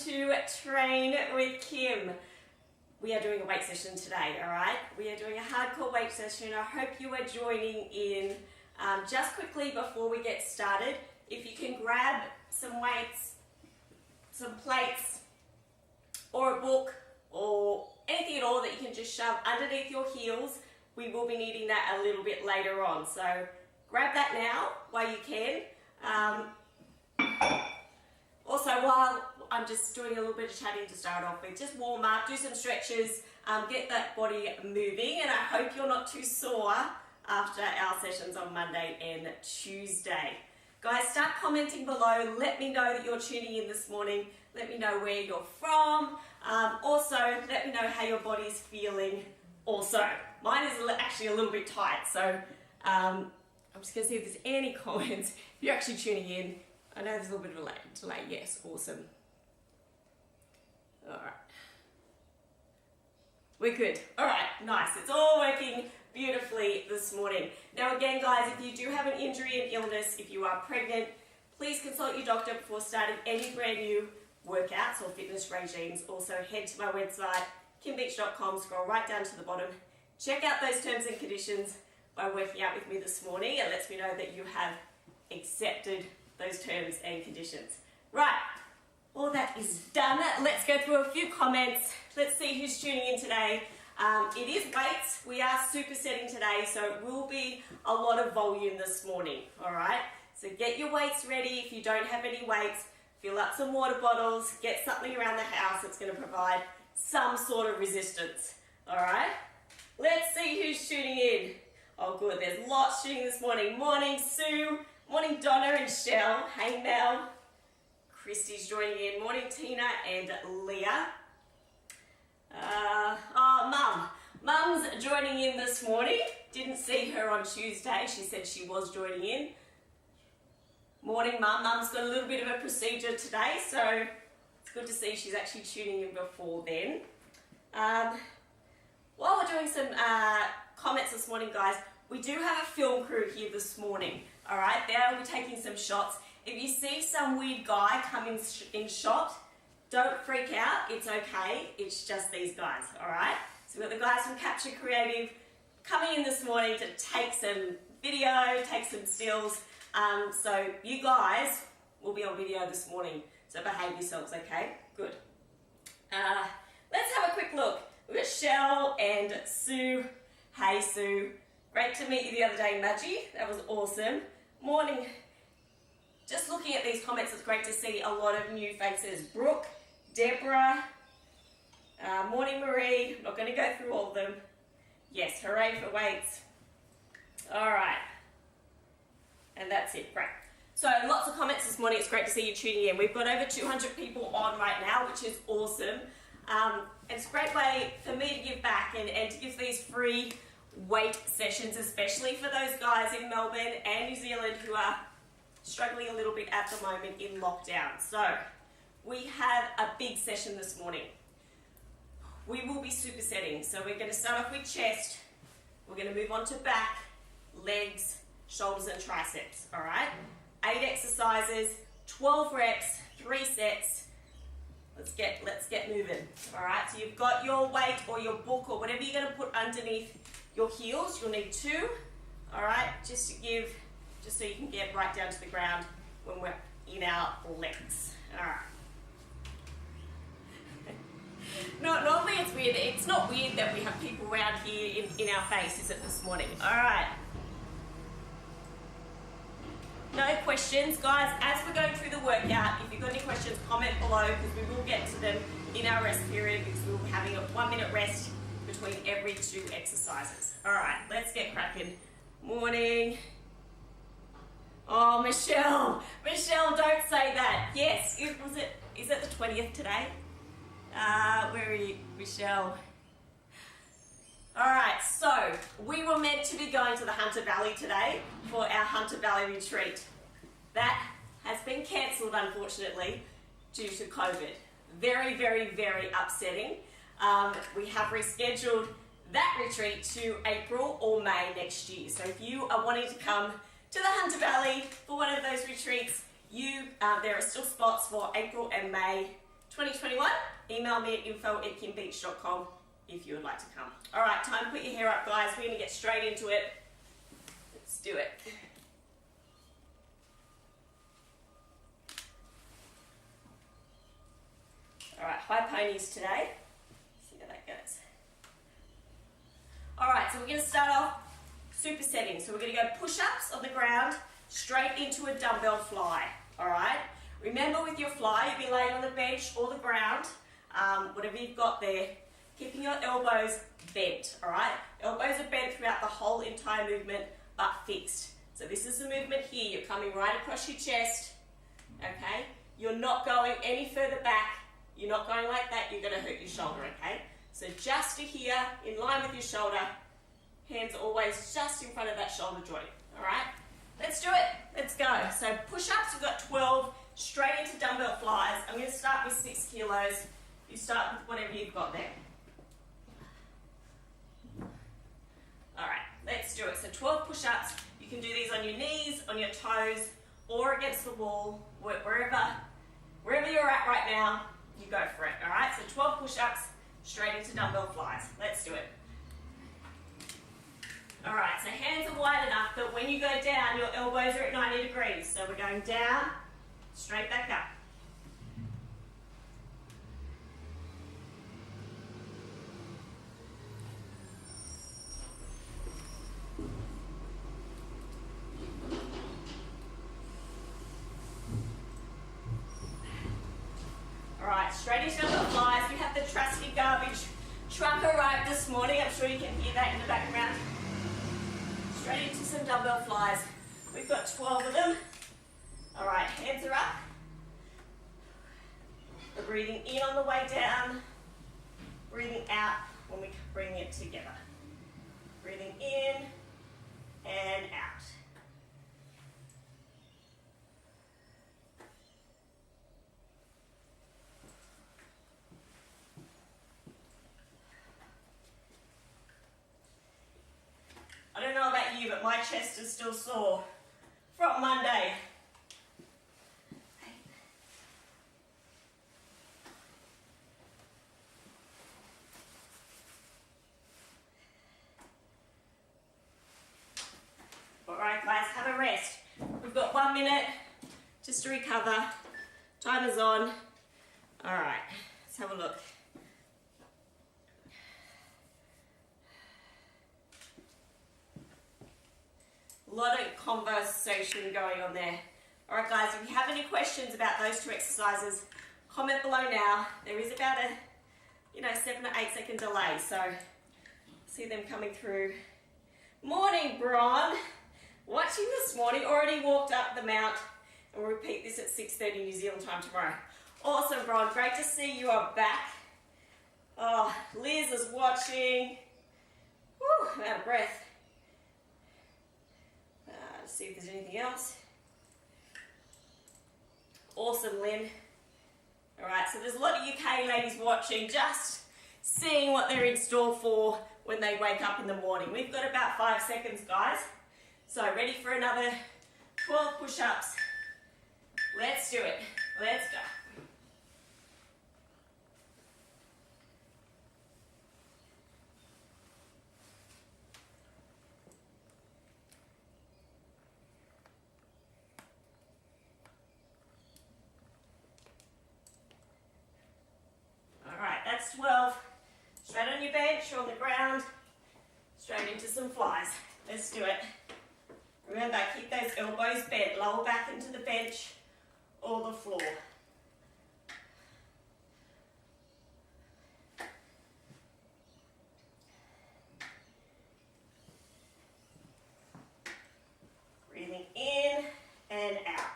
to Train with Kim. We are doing a weight session today, all right? We are doing a hardcore weight session. I hope you are joining in. Just quickly before we get started, if you can grab some weights, some plates, or a book, or anything at all that you can just shove underneath your heels. We will be needing that a little bit later on. So grab that now while you can. Also, while I'm just doing a little bit of chatting to start off with, just warm up, do some stretches, get that body moving, and I hope you're not too sore after our sessions on Monday and Tuesday. Guys, start commenting below. Let me know that you're tuning in this morning. Let me know where you're from. Also, let me know how your body's feeling also. Mine is actually a little bit tight, so I'm just going to see if there's any comments. If you're actually tuning in, I know there's a little bit of a delay. Yes, awesome. All right. We're good. All right, nice. It's all working beautifully this morning. Now again, guys, if you do have an injury and illness, if you are pregnant, please consult your doctor before starting any brand new workouts or fitness regimes. Also, head to my website, kimbeach.com, scroll right down to the bottom. Check out those terms and conditions by working out with me this morning. It lets me know that you have accepted those terms and conditions. Right, all that is done. Let's go through a few comments. Let's see who's tuning in today. It is weights. We are supersetting today, so it will be a lot of volume this morning, all right? So get your weights ready. If you don't have any weights, fill up some water bottles, get something around the house that's going to provide some sort of resistance, all right? Let's see who's tuning in. Oh, good. There's lots tuning this morning. Morning, Sue. Morning, Donna and Shell. Hey, Mel. Christy's joining in. Morning, Tina and Leah. Mum. Mum's joining in this morning. Didn't see her on Tuesday. She said she was joining in. Morning, Mum. Mum's got a little bit of a procedure today, so it's good to see she's actually tuning in before then. While we're doing some comments this morning, guys, we do have a film crew here this morning, all right? They'll be taking some shots. If you see some weird guy come in shot, don't freak out. It's okay. It's just these guys, all right? So we've got the guys from Capture Creative coming in this morning to take some video, take some stills. So you guys will be on video this morning, so behave yourselves, okay? Good. Let's have a quick look. We've got Shell and Sue. Hey, Sue. Great to meet you the other day, Maggie. That was awesome. Morning. Just looking at these comments, it's great to see a lot of new faces. Brooke, Deborah, morning, Marie. I'm not going to go through all of them. Yes, hooray for weights. All right. And that's it. Great. So lots of comments this morning. It's great to see you tuning in. We've got over 200 people on right now, which is awesome. It's a great way for me to give back and to give these free weight sessions, especially for those guys in Melbourne and New Zealand who are struggling a little bit at the moment in lockdown. So we have a big session this morning. We will be supersetting. So we're going to start off with chest. We're going to move on to back, legs, shoulders and triceps, all right? 8 exercises, 12 reps, 3 sets. Let's get moving, all right? So you've got your weight or your book or whatever you're going to put underneath your heels. You'll need 2, all right? Just so you can get right down to the ground when we're in our legs, all right? No, normally it's weird. It's not weird that we have people around here in our face, is it, this morning? All right. No questions, guys. As we're going through the workout, if you've got any questions, comment below because we will get to them in our rest period because we'll be having a 1-minute rest between every 2 exercises. All right, let's get cracking. Morning. Oh, Michelle. Michelle, don't say that. Yes, is it the 20th today? Where are you, Michelle? All right, so we were meant to be going to the Hunter Valley today for our Hunter Valley retreat. That has been cancelled, unfortunately, due to COVID. Very, very, very upsetting. We have rescheduled that retreat to April or May next year. So if you are wanting to come to the Hunter Valley for one of those retreats, there are still spots for April and May 2021, email me at info@kimbeach.com if you would like to come. All right, time to put your hair up, guys. We're gonna get straight into it. Let's do it. All right, high ponies today. See how that goes. All right, so we're gonna start off supersetting. So we're gonna go push-ups on the ground, straight into a dumbbell fly, all right? Remember with your fly, you'll be laying on the bench or the ground, whatever you've got there, keeping your elbows bent, all right? Elbows are bent throughout the whole entire movement, but fixed. So this is the movement here. You're coming right across your chest, okay? You're not going any further back. You're not going like that. You're gonna hurt your shoulder, okay? So just to here, in line with your shoulder, hands always just in front of that shoulder joint, all right? Let's do it, let's go. So push-ups, we've got 12, straight into dumbbell flies. I'm gonna start with 6 kilos. You start with whatever you've got there. All right, let's do it. So 12 push-ups. You can do these on your knees, on your toes, or against the wall, wherever you're at right now, you go for it, all right? So 12 push-ups, straight into dumbbell flies. Let's do it. All right, so hands are wide enough that when you go down, your elbows are at 90 degrees. So we're going down, straight back up. All right, straight into dumbbell flies. We have the trusty garbage truck arrived this morning. I'm sure you can hear that in the background. Straight into some dumbbell flies. We've got 12 of them. All right, hands are up. We're breathing in on the way down, breathing out when we bring it together. Breathing in and out. I don't know about you, but my chest is still sore from Monday. All right, guys, have a rest. We've got 1 minute just to recover. Timer's on. All right, let's have a look. A lot of conversation going on there. All right, guys, if you have any questions about those 2 exercises, comment below now. There is about a 7 to 8 second delay, so see them coming through. Morning, Bron. Watching this morning, already walked up the mount, and we'll repeat this at 6:30 New Zealand time tomorrow. Awesome, Bron. Great to see you are back. Oh, Liz is watching. Whew, I'm out of breath. See if there's anything else. Awesome, Lynn. All right, so there's a lot of UK ladies watching, just seeing what they're in store for when they wake up in the morning. We've got about 5 seconds, guys. So ready for another 12 push-ups. Let's do it. Let's go. That's 12. Straight on your bench or on the ground, straight into some flies. Let's do it. Remember, keep those elbows bent, lower back into the bench or the floor. Breathing in and out.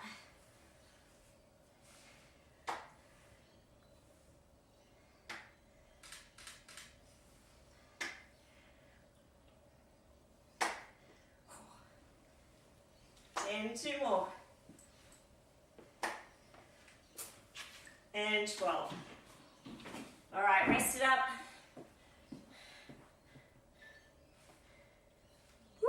And 2 more. And 12. All right, rest it up. Woo.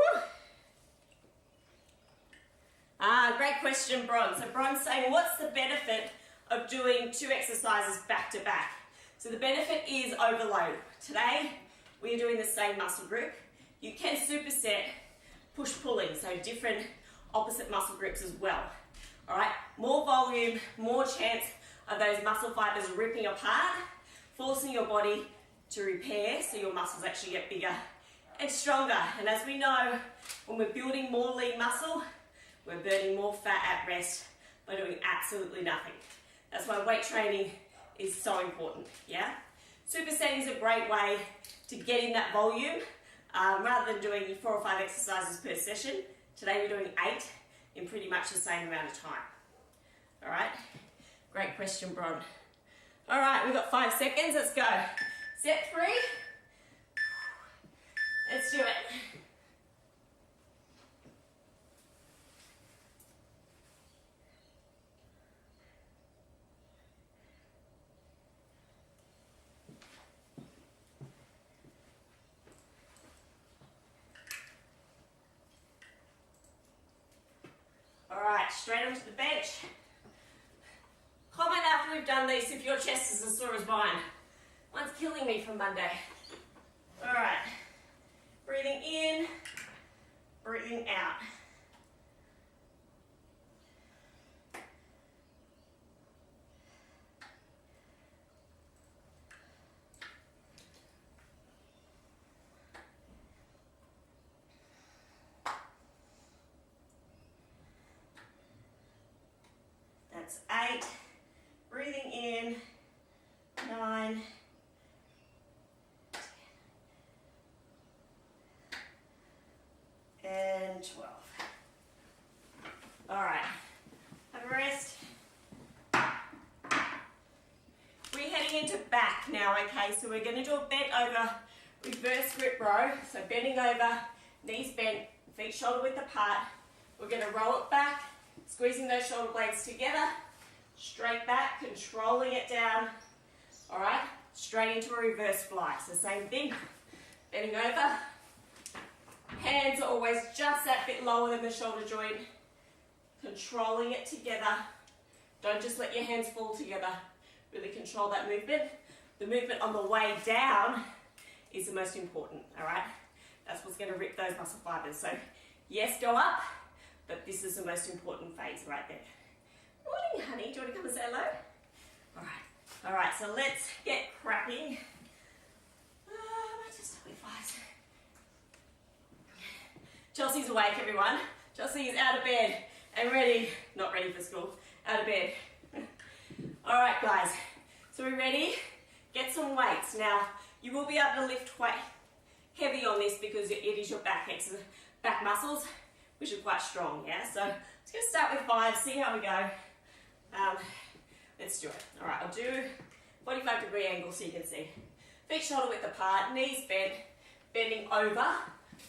Great question, Bron. So Bron's saying, what's the benefit of doing 2 exercises back to back. So the benefit is overload. Today, we're doing the same muscle group. You can superset push-pulling, so different opposite muscle groups as well. All right, more volume, more chance of those muscle fibers ripping apart, forcing your body to repair so your muscles actually get bigger and stronger. And as we know, when we're building more lean muscle, we're burning more fat at rest by doing absolutely nothing. That's why weight training is so important, yeah? Supersetting is a great way to get in that volume. Rather than doing 4 or 5 exercises per session, today we're doing 8 in pretty much the same amount of time. All right? Great question, Bron. All right, we've got 5 seconds. Let's go. Set 3. Let's do it. Alright, straight onto the bench. Comment after we've done this if your chest is as sore as mine. Mine's killing me from Monday. Alright, breathing in, breathing out. That's 8, breathing in, 9, 10, and 12. All right, have a rest. We're heading into back now, okay? So we're gonna do a bent over reverse grip row. So bending over, knees bent, feet shoulder width apart. We're gonna roll it back, squeezing those shoulder blades together, straight back, controlling it down, all right? Straight into a reverse fly. So same thing, bending over, hands are always just that bit lower than the shoulder joint, controlling it together. Don't just let your hands fall together, really control that movement. The movement on the way down is the most important, all right? That's what's gonna rip those muscle fibers. So yes, go up, but this is the most important phase right there. Morning, honey. Do you want to come and say hello? All right, so let's get cracking. Just a flies. Chelsea's awake, everyone. Chelsea is out of bed and ready, not ready for school, out of bed. All right, guys, so we're ready? Get some weights. Now, you will be able to lift quite heavy on this because it is your back muscles, which are quite strong, yeah? So let's just start with 5, see how we go. Let's do it. All right, I'll do 45-degree angle so you can see. Feet shoulder width apart, knees bent, bending over.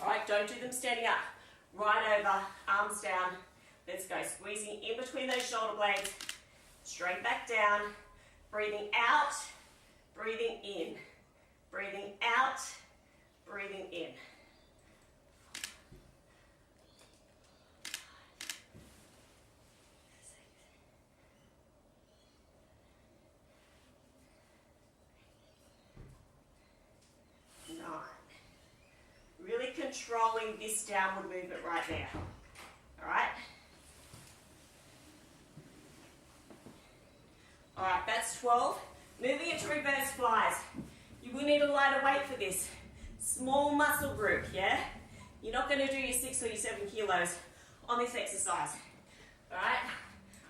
All right, don't do them standing up. Right over, arms down. Let's go, squeezing in between those shoulder blades, straight back down, breathing out, breathing in, breathing out, breathing in. Really controlling this downward movement right there. All right? All right, that's 12. Moving into reverse flies. You will need a lighter weight for this. Small muscle group, yeah? You're not going to do your 6 or your 7 kilos on this exercise. All right?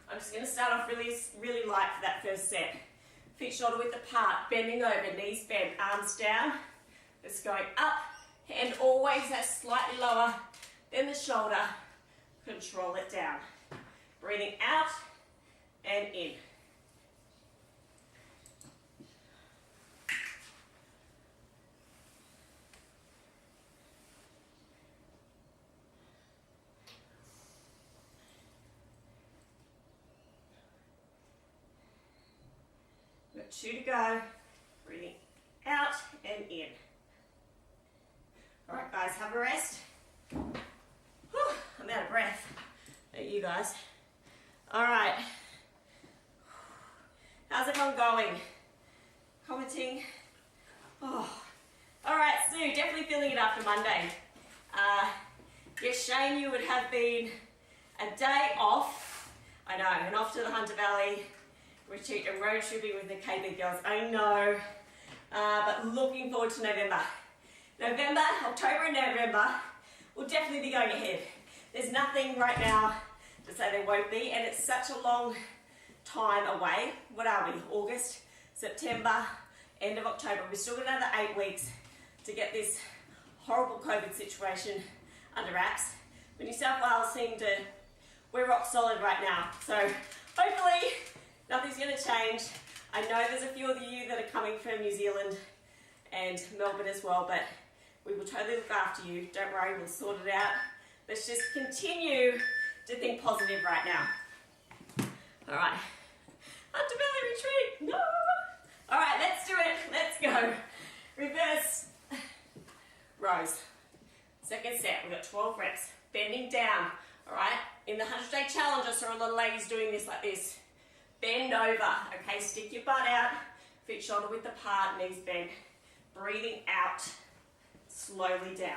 I'm just going to start off really light for that first set. Feet shoulder width apart, bending over, knees bent, arms down. It's going up, hand always that slightly lower than the shoulder. Control it down. Breathing out and in. Got 2 to go. Breathing out and in. All right, guys, have a rest. Whew, I'm out of breath. There you guys. All right. How's everyone going? Commenting? Oh. All right, Sue, definitely feeling it after Monday. Yes, Shane, you would have been a day off. I know, and off to the Hunter Valley retreat and road tripping with the KB girls. I know, but looking forward to November. October and November will definitely be going ahead. There's nothing right now to say there won't be, and it's such a long time away. What are we? August, September, end of October. We've still got another 8 weeks to get this horrible COVID situation under wraps. But New South Wales seem to, we're rock solid right now. So hopefully nothing's going to change. I know there's a few of you that are coming from New Zealand and Melbourne as well, but we will totally look after you. Don't worry, we'll sort it out. Let's just continue to think positive right now. All right. Hunter Valley retreat. No. All right, let's do it. Let's go. Reverse rows. Second set. We've got 12 reps. Bending down. All right. In the 100-day challenge, I saw a lot of ladies doing this like this. Bend over. Okay, stick your butt out. Feet shoulder width apart, knees bent. Breathing out. Slowly down.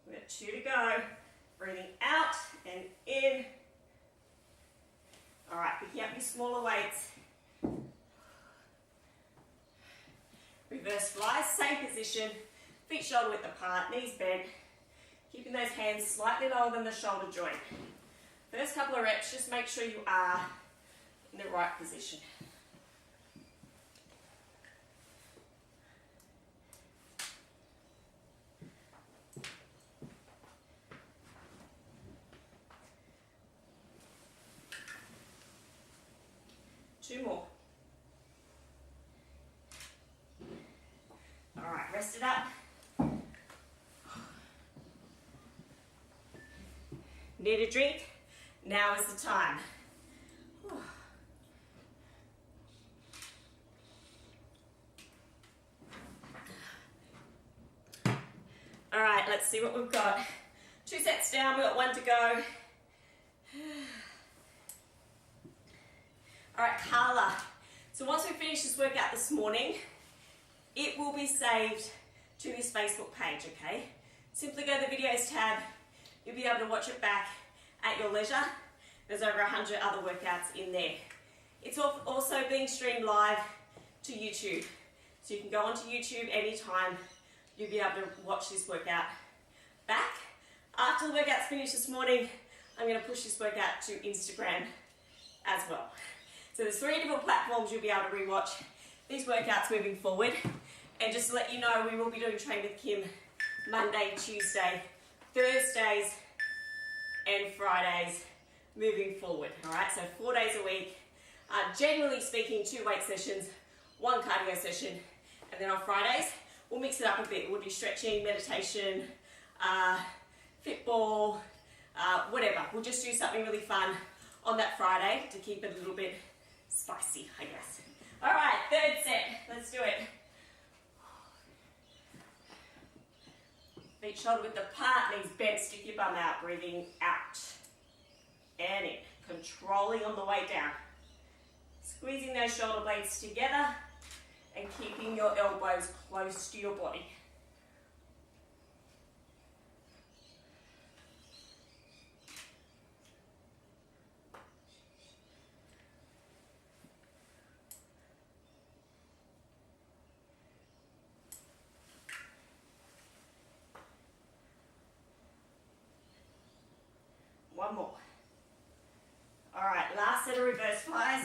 We've got 2 to go. Breathing out and in. All right, picking up your smaller weights. Reverse flies, same position, feet shoulder width apart, knees bent, keeping those hands slightly lower than the shoulder joint. First couple of reps, just make sure you are in the right position. Two more. All right, rest it up. Need a drink? Now is the time. All right, let's see what we've got. 2 sets down, we've got 1 to go. All right, Carla. So once we finish this workout this morning, it will be saved to this Facebook page, okay? Simply go to the videos tab. You'll be able to watch it back at your leisure. There's over 100 other workouts in there. It's also being streamed live to YouTube. So you can go onto YouTube anytime. You'll be able to watch this workout back. After the workout's finished this morning, I'm going to push this workout to Instagram as well. So there's 3 different platforms you'll be able to rewatch these workouts moving forward. And just to let you know, we will be doing Train with Kim Monday, Tuesday, Thursdays, and Fridays moving forward. All right, so 4 days a week. Generally speaking, 2 weight sessions, 1 cardio session, and then on Fridays, we'll mix it up a bit. We'll do stretching, meditation, fitball, whatever. We'll just do something really fun on that Friday to keep it a little bit spicy, I guess. All right, 3rd set. Let's do it. Feet shoulder width apart, knees bent, stick your bum out, breathing out and in. Controlling on the way down. Squeezing those shoulder blades together and keeping your elbows close to your body. One more. All right, last set of reverse flies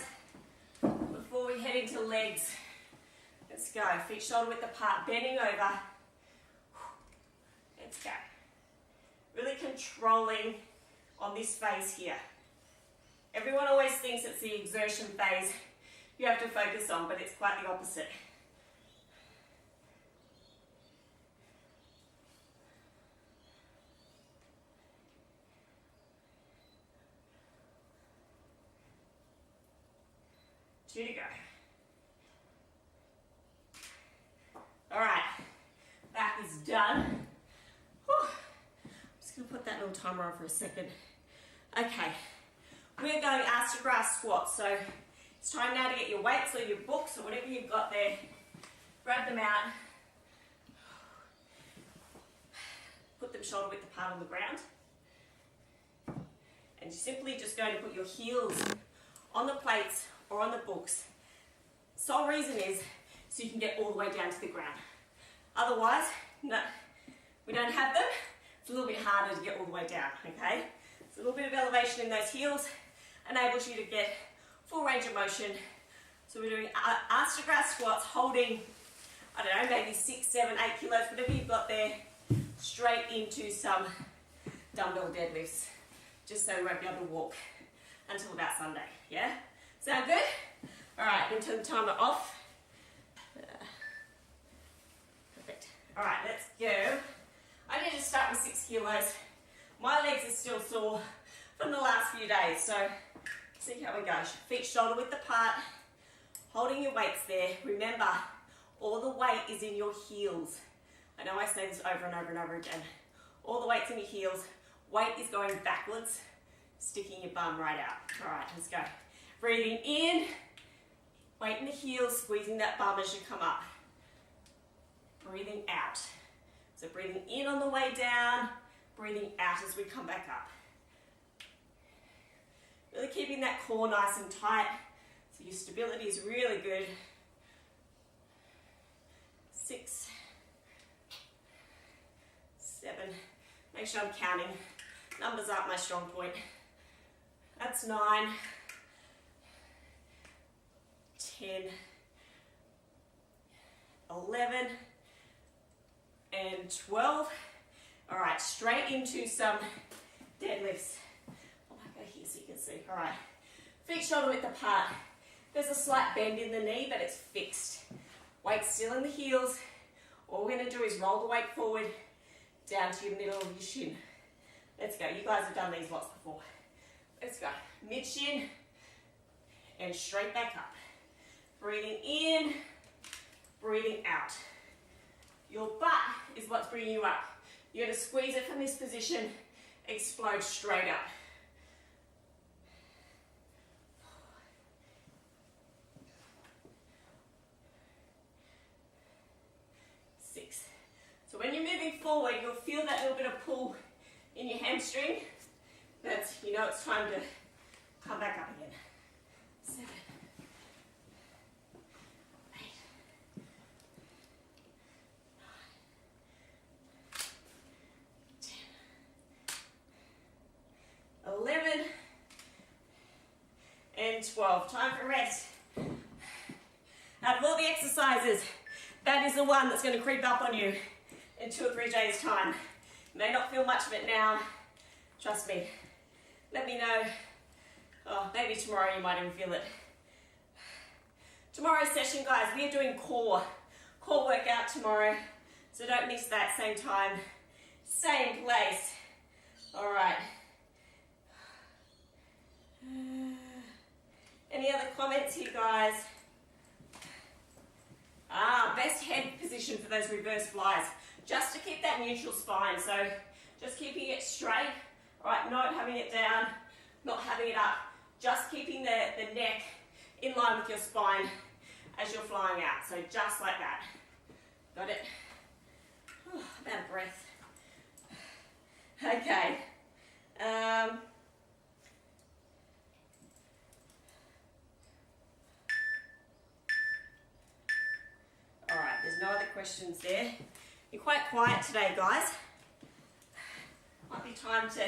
before we head into legs. Let's go. Feet shoulder width apart, bending over. Let's go. Really controlling on this phase here. Everyone always thinks it's the exertion phase you have to focus on, but it's quite the opposite. 2 to go. All right, back is done. Whew. I'm just gonna put that little timer on for a second. Okay, we're going ass to grass squats. So it's time now to get your weights or your books or whatever you've got there. Grab them out. Put them shoulder width apart on the ground. And you're simply just going to put your heels on the plates or on the books. Sole reason is so you can get all the way down to the ground. Otherwise, no, we don't have them. It's a little bit harder to get all the way down, okay? So a little bit of elevation in those heels enables you to get full range of motion. So we're doing ass to grass squats, holding, I don't know, maybe 6, 7, 8 kilos, whatever you've got there, straight into some dumbbell deadlifts, just so we won't be able to walk until about Sunday, yeah? Sound good? All right, I'm going to turn the timer off. Perfect. All right, let's go. I need to start with 6 kilos. My legs are still sore from the last few days, so see how we go. Feet shoulder width apart, holding your weights there. Remember, all the weight is in your heels. I know I say this over and over and over again. All the weight's in your heels. Weight is going backwards, sticking your bum right out. All right, let's go. Breathing in, weight in the heels, squeezing that bum as you come up. Breathing out. So breathing in on the way down, breathing out as we come back up. Really keeping that core nice and tight, so your stability is really good. 6, 7, make sure I'm counting. Numbers aren't my strong point. That's 9, 10, 11, and 12. All right, straight into some deadlifts. I might go here so you can see. All right, feet shoulder width apart. There's a slight bend in the knee, but it's fixed. Weight still in the heels. All we're gonna do is roll the weight forward down to your middle of your shin. Let's go. You guys have done these lots before. Let's go. Mid shin and straight back up. Breathing in, breathing out. Your butt is what's bringing you up. You're going to squeeze it from this position, explode straight up. 6. So when you're moving forward, you'll feel that little bit of pull in your hamstring. That's, you know, it's time to come back up again. 7, 8, 9, 10, 11, and 12. Time for rest. Out of all the exercises, that is the one that's going to creep up on you in 2 or 3 days' time. You may not feel much of it now. Trust me. Let me know. Oh, maybe tomorrow you might even feel it. Tomorrow's session, guys, we are doing core workout tomorrow. So don't miss that. Same time, same place. All right. Any other comments here, guys? Best head position for those reverse flies. Just to keep that neutral spine. So just keeping it straight. All right, not having it down, not having it up. Just keeping the neck in line with your spine as you're flying out. So just like that. Got it? Oh, I'm out of breath. Okay. All right, there's no other questions there. You're quite quiet today, guys. Might be time to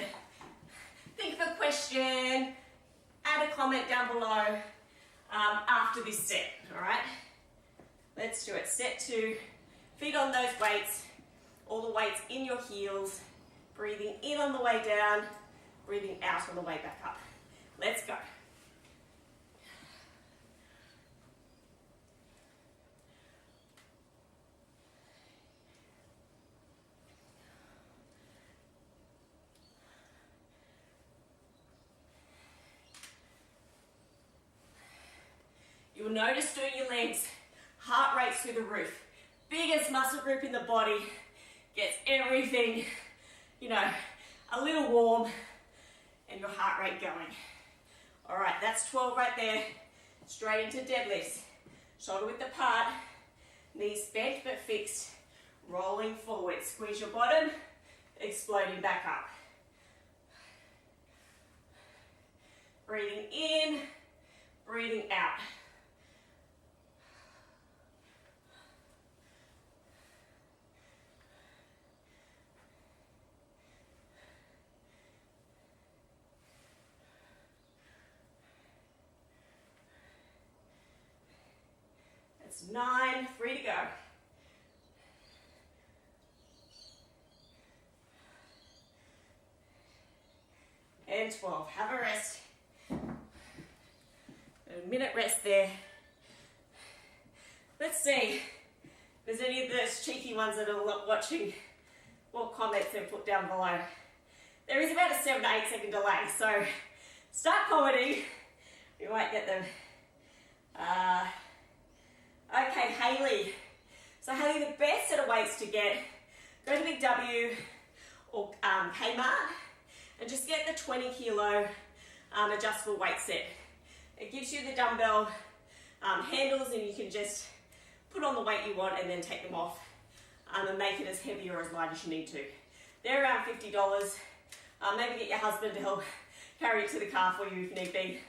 think of a question, add a comment down below after this set, all right? Let's do it. Set 2, feet on those weights, all the weights in your heels, breathing in on the way down, breathing out on the way back up. Let's go. You'll notice doing your legs, heart rate's through the roof. Biggest muscle group in the body, gets everything, you know, a little warm and your heart rate going. All right, that's 12 right there. Straight into deadlifts. Shoulder width apart, knees bent but fixed, rolling forward. Squeeze your bottom, exploding back up. Breathing in, breathing out. That's 9, 3 to go. And 12, have a rest. A minute rest there. Let's see if there's any of those cheeky ones that are watching, what comments they've put down below. There is about a 7 to 8 second delay, so start commenting. You might get them. Okay, Hayley. So Hayley, the best set of weights to get, go to Big W or Kmart and just get the 20 kilo adjustable weight set. It gives you the dumbbell handles and you can just put on the weight you want and then take them off and make it as heavy or as light as you need to. They're around $50. Maybe get your husband to help carry it to the car for you if need be.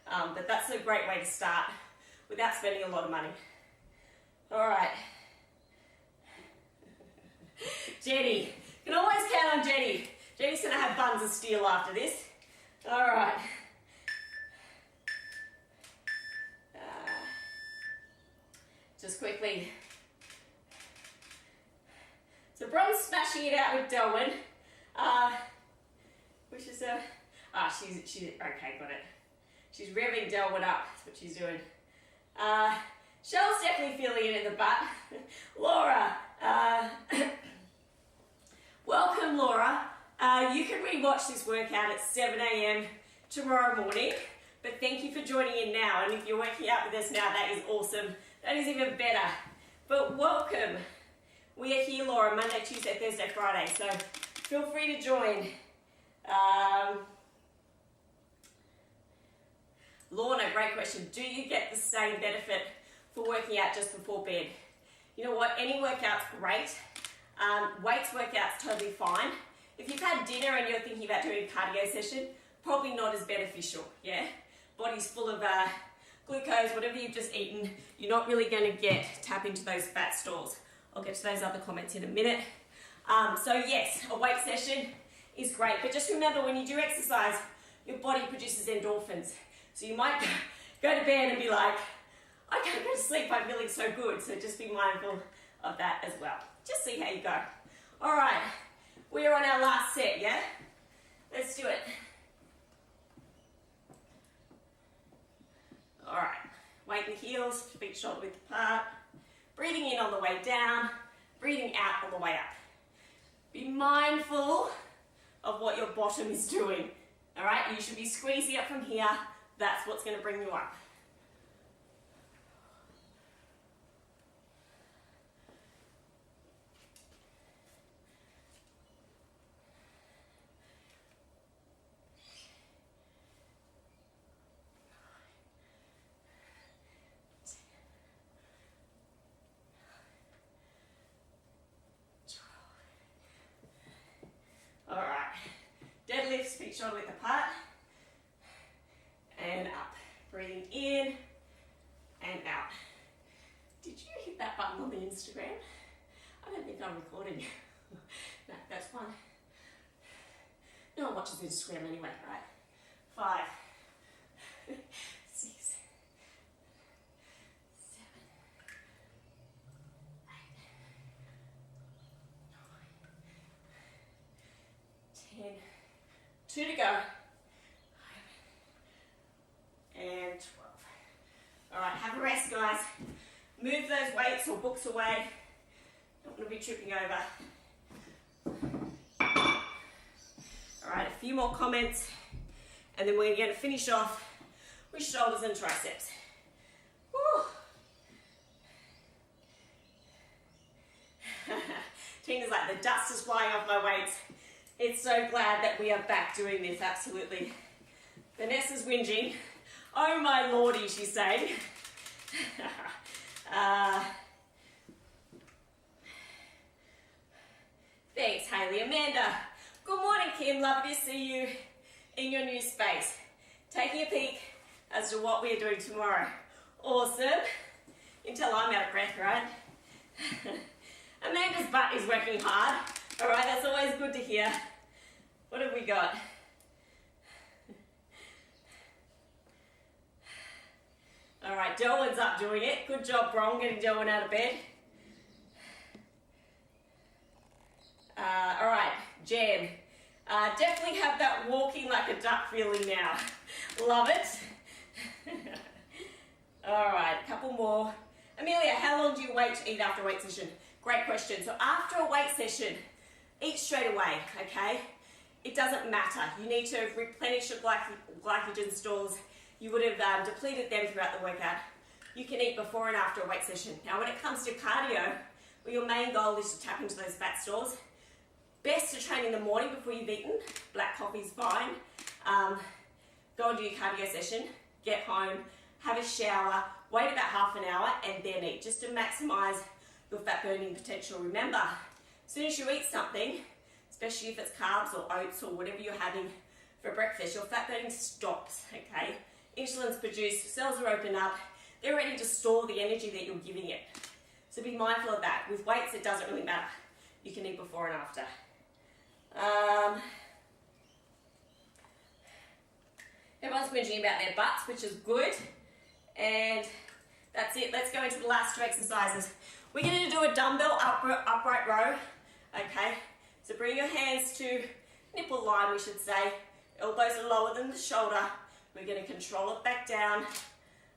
But that's a great way to start without spending a lot of money. All right. Jenny. You can always count on Jenny. Jenny's going to have buns of steel after this. All right. Just quickly. So Bron's smashing it out with Delwyn. Which is a... she's okay, got it. She's revving Delwyn up. That's what she's doing. Shell's definitely feeling it in the butt. Laura. Welcome, Laura. You can re-watch this workout at 7 a.m. tomorrow morning. But thank you for joining in now. And if you're working out with us now, that is awesome. That is even better. But welcome. We are here, Laura, Monday, Tuesday, Thursday, Friday. So feel free to join. Lorna, great question. Do you get the same benefit for working out just before bed? You know what? Any workout's great. Weights workout's totally fine. If you've had dinner and you're thinking about doing a cardio session, probably not as beneficial, yeah? Body's full of glucose, whatever you've just eaten, you're not really going to tap into those fat stores. I'll get to those other comments in a minute. So yes, a weight session is great, but just remember when you do exercise, your body produces endorphins. So you might go to bed and be like, I can't go to sleep, I'm feeling so good. So just be mindful of that as well. Just see how you go. All right, we're on our last set, yeah? Let's do it. All right, weight in the heels, feet shoulder width apart. Breathing in on the way down, breathing out on the way up. Be mindful of what your bottom is doing. All right, you should be squeezing up from here. That's what's going to bring you up. All right, deadlifts, feet shoulder width apart, and up. Breathing in and out. Did you hit that button on the Instagram? I don't think I'm recording. No, that's fine. No one watches Instagram anyway, right? 5, 6, 7, 8, 9, 10, 2 to go. And 12. All right, have a rest, guys. Move those weights or books away. Don't want to be tripping over. All right, a few more comments, and then we're going to finish off with shoulders and triceps. Woo. Tina's like, the dust is flying off my weights. It's so glad that we are back doing this, absolutely. Vanessa's whinging. Oh my lordy, she's saying. Thanks, Hayley. Amanda. Good morning, Kim. Lovely to see you in your new space. Taking a peek as to what we are doing tomorrow. Awesome. Until I'm out of breath, right? Amanda's butt is working hard. All right, that's always good to hear. What have we got? All right, Delwyn's up doing it. Good job, Bron, getting Delwyn out of bed. All right, Jen. Definitely have that walking like a duck feeling now. Love it. All right, a couple more. Amelia, how long do you wait to eat after a weight session? Great question. So after a weight session, eat straight away, okay? It doesn't matter. You need to replenish your glycogen stores. You would have depleted them throughout the workout. You can eat before and after a weight session. Now when it comes to cardio, well, your main goal is to tap into those fat stores. Best to train in the morning before you've eaten. Black coffee's fine. Go and do your cardio session, get home, have a shower, wait about half an hour and then eat, just to maximize your fat burning potential. Remember, as soon as you eat something, especially if it's carbs or oats or whatever you're having for breakfast, your fat burning stops, okay? Insulin's produced, cells are opened up, they're ready to store the energy that you're giving it. So be mindful of that. With weights, it doesn't really matter. You can eat before and after. Everyone's mentioning about their butts, which is good. And that's it. Let's go into the last two exercises. We're going to do a dumbbell upright row. Okay, so bring your hands to nipple line, we should say. Elbows are lower than the shoulder. We're going to control it back down.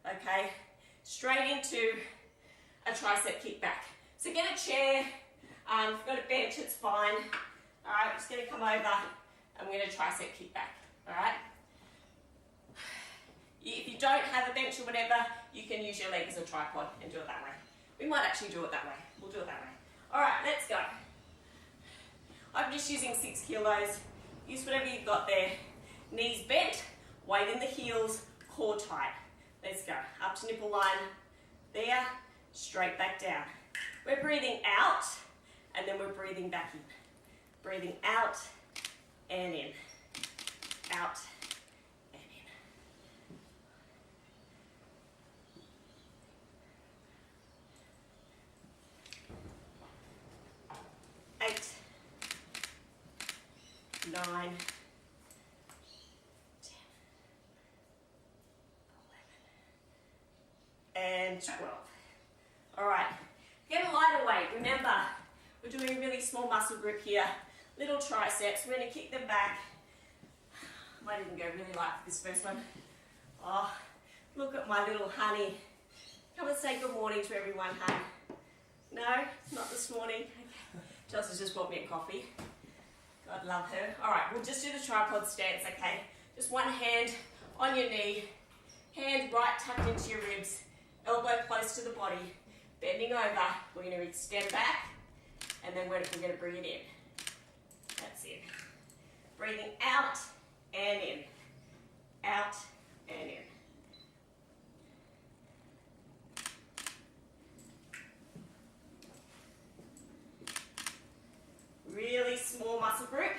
Okay, straight into a tricep kickback. So get a chair. If you've got a bench, it's fine. All right, I'm just going to come over and we're going to tricep kickback. All right. If you don't have a bench or whatever, you can use your leg as a tripod and do it that way. We might actually do it that way. We'll do it that way. All right, let's go. I'm just using 6 kilos. Use whatever you've got there. Knees bent, weight in the heels, core tight. Let's go. Up to nipple line. There, straight back down. We're breathing out, and then we're breathing back in. Breathing out and in. Out. Nine, 10, 11, and 12. All right, get a lighter weight. Remember, we're doing a really small muscle group here. Little triceps. We're going to kick them back. Might even go really light for this first one. Oh, look at my little honey. Come and say good morning to everyone, hun. No, not this morning. Okay. Chelsea's just bought me a coffee. God love her. All right, we'll just do the tripod stance, okay? Just one hand on your knee, hand right tucked into your ribs, elbow close to the body, bending over. We're going to extend back, and then we're going to bring it in. That's it. Breathing out and in. Out and in. Really small muscle group.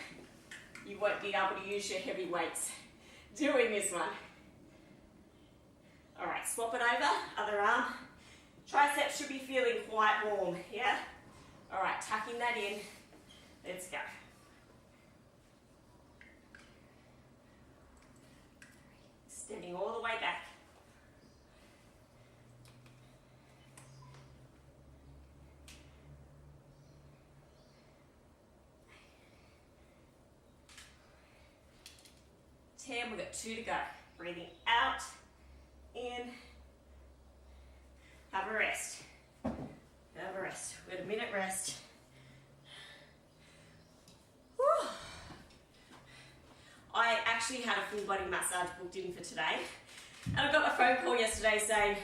You won't be able to use your heavy weights doing this one. All right, swap it over, other arm. Triceps should be feeling quite warm, yeah? All right, tucking that in. Let's go. Extending all the way back. We've got 2 to go. Breathing out, in, have a rest. Have a rest. We've got a minute rest. Whew. I actually had a full body massage booked in for today, and I got a phone call yesterday saying,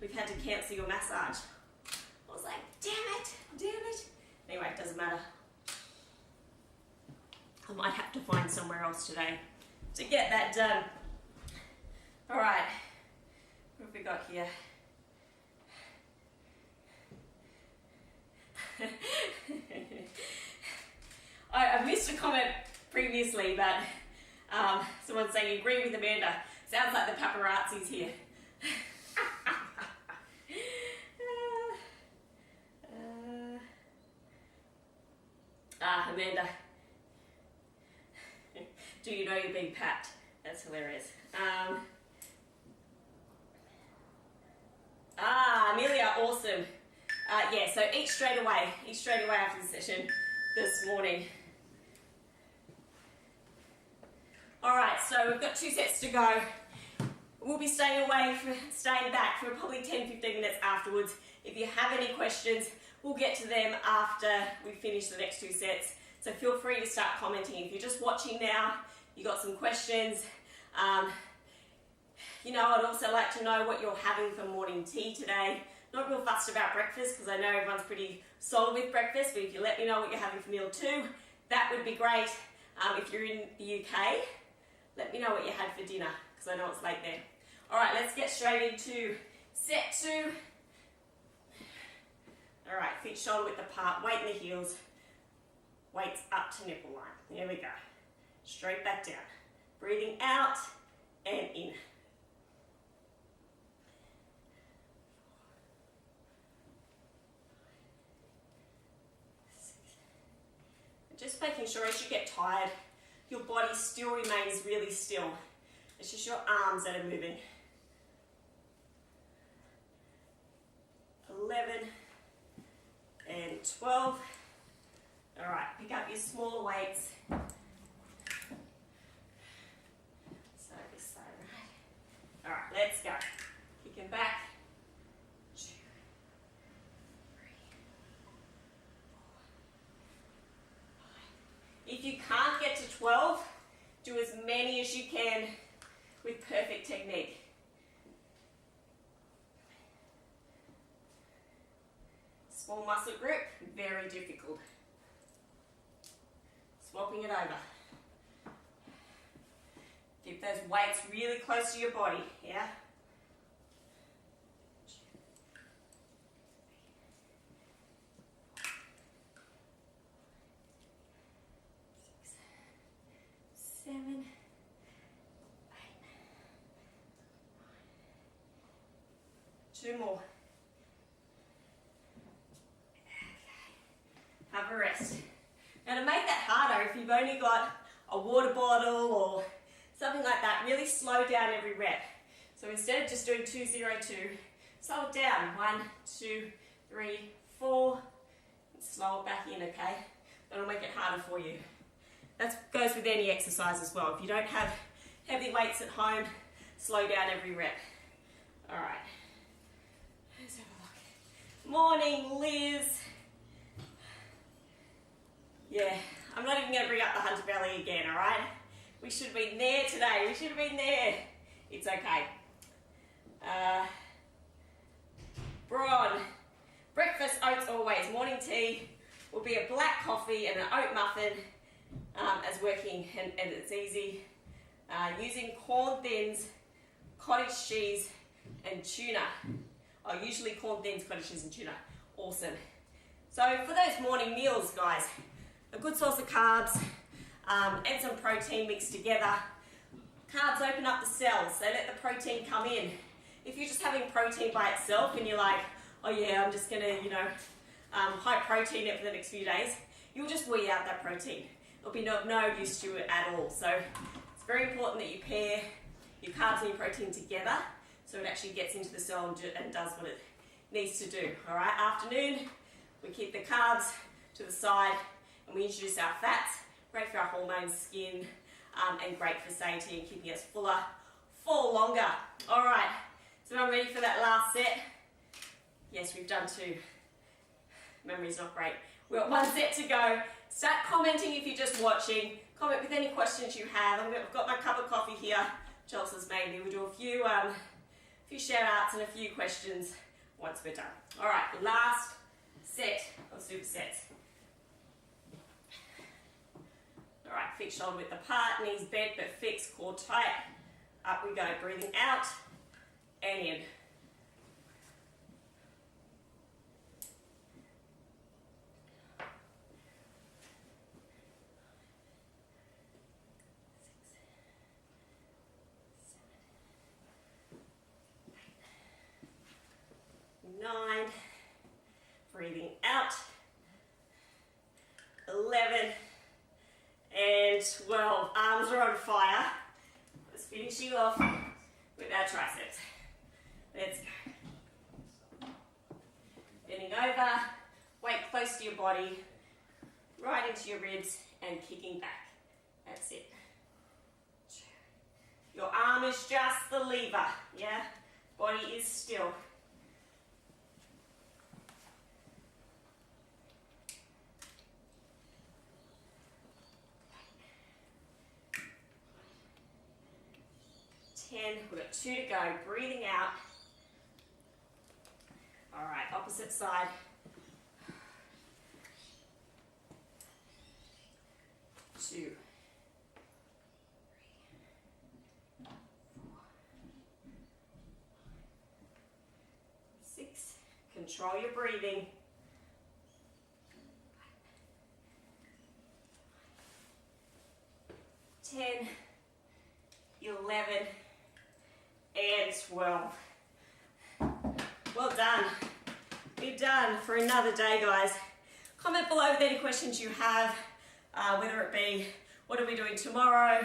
we've had to cancel your massage. I was like, damn it, Anyway, it doesn't matter. I might have to find somewhere else today to get that done. All right, what have we got here? I missed a comment previously, but someone saying, agree with Amanda. Sounds like the paparazzi's here. Amanda. Do you know you're being papped? That's hilarious. Amelia, awesome. Yeah, so eat straight away after the session this morning. All right, so we've got 2 sets to go. We'll be staying back for probably 10-15 minutes afterwards. If you have any questions, we'll get to them after we finish the next 2 sets. So feel free to start commenting. If you're just watching now, you got some questions. You know, I'd also like to know what you're having for morning tea today. Not real fussed about breakfast because I know everyone's pretty solid with breakfast, but if you let me know what you're having for meal 2, that would be great. If you're in the UK, let me know what you had for dinner because I know it's late there. All right, let's get straight into set 2. All right, feet shoulder width apart, weight in the heels, weights up to nipple line. There we go. Straight back down. Breathing out and in. Just making sure as you get tired, your body still remains really still. It's just your arms that are moving. 11 and 12. All right, pick up your smaller weights. So this side, right? All right, let's go. Kicking back. 2, 3, 4, 5. If you can't get to 12, do as many as you can with perfect technique. Small muscle grip, very difficult. Swapping it over. Keep those weights really close to your body, yeah? 6, 7, 8, 9. 2 more. Have a rest. Now to make that harder, if you've only got a water bottle or something like that, really slow down every rep. So instead of just doing 2, 0, 2, slow it down. 1, 2, 3, 4. And slow it back in, okay? That'll make it harder for you. That goes with any exercise as well. If you don't have heavy weights at home, slow down every rep. All right. Let's have a look. Morning, Liz. Yeah, I'm not even going to bring up the hunter belly again, all right? We should have been there today. We should have been there. It's okay. Braun, breakfast oats always. Morning tea will be a black coffee and an oat muffin as working, and it's easy. Using corn thins, cottage cheese, and tuna. Oh, usually corn thins, cottage cheese, and tuna. Awesome. So for those morning meals, guys, a good source of carbs and some protein mixed together. Carbs open up the cells. They let the protein come in. If you're just having protein by itself and you're like, oh yeah, I'm just gonna, high protein it for the next few days, you'll just weed out that protein. It'll be of no use to it at all. So it's very important that you pair your carbs and your protein together so it actually gets into the cell and does what it needs to do. All right, afternoon, we keep the carbs to the side and we introduce our fats, great for our hormones, skin, and great for satiety and keeping us fuller for longer. All right, so I'm ready for that last set. Yes, we've done 2. Memory's not great. We've got 1 set to go. Start commenting if you're just watching. Comment with any questions you have. I've got my cup of coffee here. Chelsea's made me. We'll do a few shout outs and a few questions once we're done. All right, last set of supersets. back fixed, shoulder width apart, knees bent but fixed, core tight. Up we go, breathing out and in. Nine, breathing out, 11, and 12. Arms are on fire. Let's finishing off with our triceps. Let's go. Bending over, weight close to your body, right into your ribs, and kicking back. That's it. Your arm is just the lever, yeah? Body is still. We've got 2 to go. Breathing out. All right, opposite side. 2, 3, 4, 6. Control your breathing. 10, 11, and 12. Well done. We're done for another day, guys. Comment below with any questions you have, whether it be what are we doing tomorrow,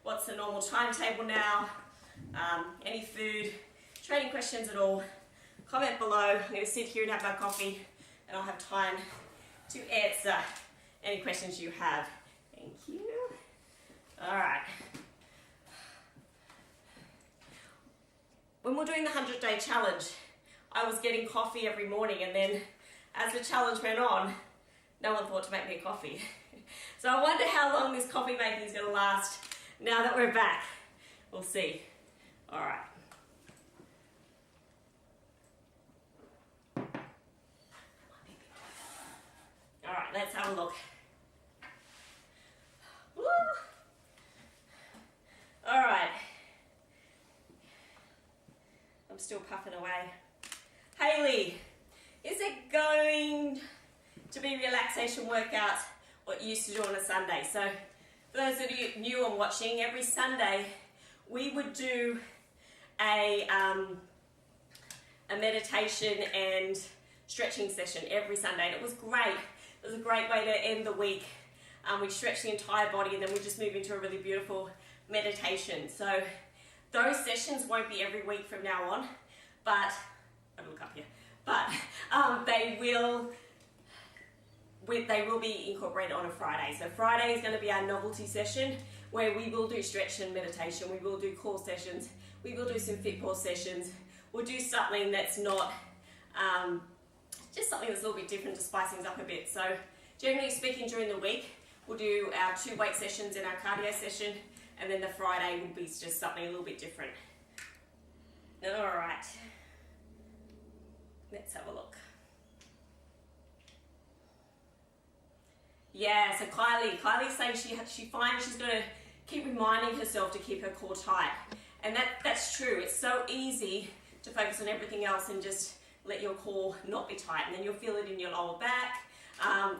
what's the normal timetable now, any food, training questions at all. Comment below. I'm going to sit here and have my coffee and I'll have time to answer any questions you have. Thank you. All right. When we're doing the 100-day challenge, I was getting coffee every morning, and then as the challenge went on, no one thought to make me a coffee. So I wonder how long this coffee making is going to last now that we're back. We'll see. All right. All right, let's have a look. Woo! All right. I'm still puffing away. Haley, is it going to be relaxation workout what you used to do on a Sunday? So for those of you new and watching, every Sunday we would do a meditation and stretching session every Sunday, and it was great. It was a great way to end the week. We stretch the entire body and then we just move into a really beautiful meditation. So those sessions won't be every week from now on, but I'll look up here. But they will be incorporated on a Friday. So Friday is going to be our novelty session where we will do stretch and meditation. We will do core sessions. We will do some fit pause sessions. We'll do something that's not just something that's a little bit different to spice things up a bit. So generally speaking, during the week we'll do our 2 weight sessions and our cardio session, and then the Friday will be just something a little bit different. All right, let's have a look. Yeah, so Kylie's saying she finds she's going to keep reminding herself to keep her core tight. And that's true. It's so easy to focus on everything else and just let your core not be tight. And then you'll feel it in your lower back,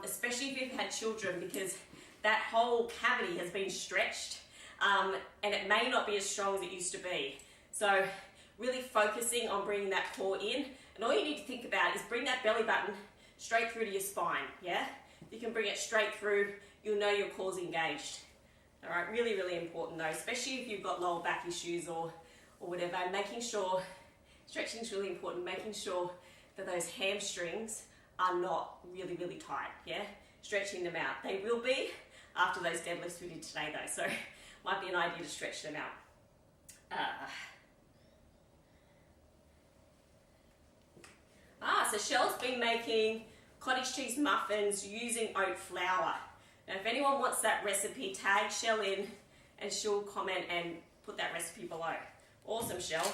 especially if you've had children, because that whole cavity has been stretched. And it may not be as strong as it used to be. So really focusing on bringing that core in, and all you need to think about is bring that belly button straight through to your spine, yeah? If you can bring it straight through, you'll know your core's engaged. All right, really, really important though, especially if you've got lower back issues or whatever, making sure, stretching is really important, making sure that those hamstrings are not really, really tight, yeah? Stretching them out. They will be after those deadlifts we did today though, so might be an idea to stretch them out. So Shell's been making cottage cheese muffins using oat flour. Now if anyone wants that recipe, tag Shell in and she'll comment and put that recipe below. Awesome, Shell.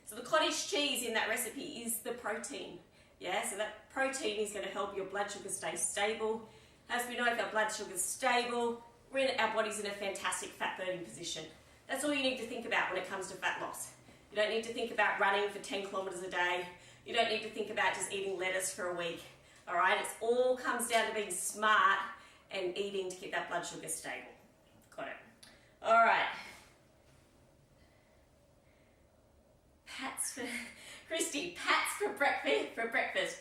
So the cottage cheese in that recipe is the protein. Yeah, so that protein is going to help your blood sugar stay stable. As we know, if our blood sugar is stable, we're in, our body's in a fantastic fat burning position. That's all you need to think about when it comes to fat loss. You don't need to think about running for 10 kilometers a day. You don't need to think about just eating lettuce for a week. All right, it all comes down to being smart and eating to keep that blood sugar stable. Got it. All right. Pats for Christy. Pats for breakfast.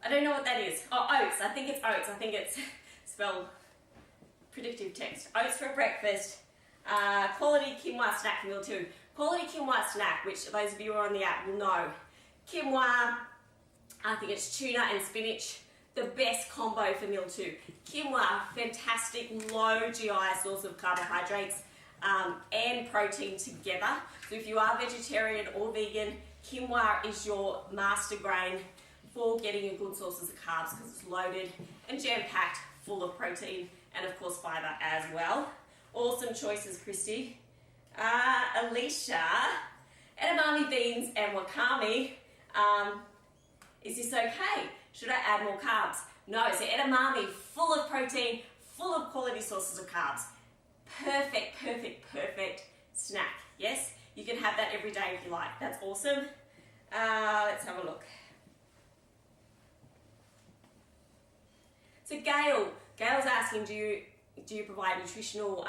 I don't know what that is. Oh, oats. I think it's oats. I think it's spelled predictive text. Oats for breakfast. Quality quinoa snack for meal 2. Quality quinoa snack, which those of you who are on the app will know. Quinoa, I think it's tuna and spinach, the best combo for meal 2. Quinoa, fantastic low GI source of carbohydrates and protein together. So if you are vegetarian or vegan, quinoa is your master grain for getting a good sources of carbs because it's loaded and jam-packed, full of protein and of course fiber as well. Awesome choices, Christy. Alicia, edamame beans and wakame. Is this okay? Should I add more carbs? No, so edamame, full of protein, full of quality sources of carbs. Perfect snack. Yes, you can have that every day if you like. That's awesome. Let's have a look. So Gail's asking, do you provide nutritional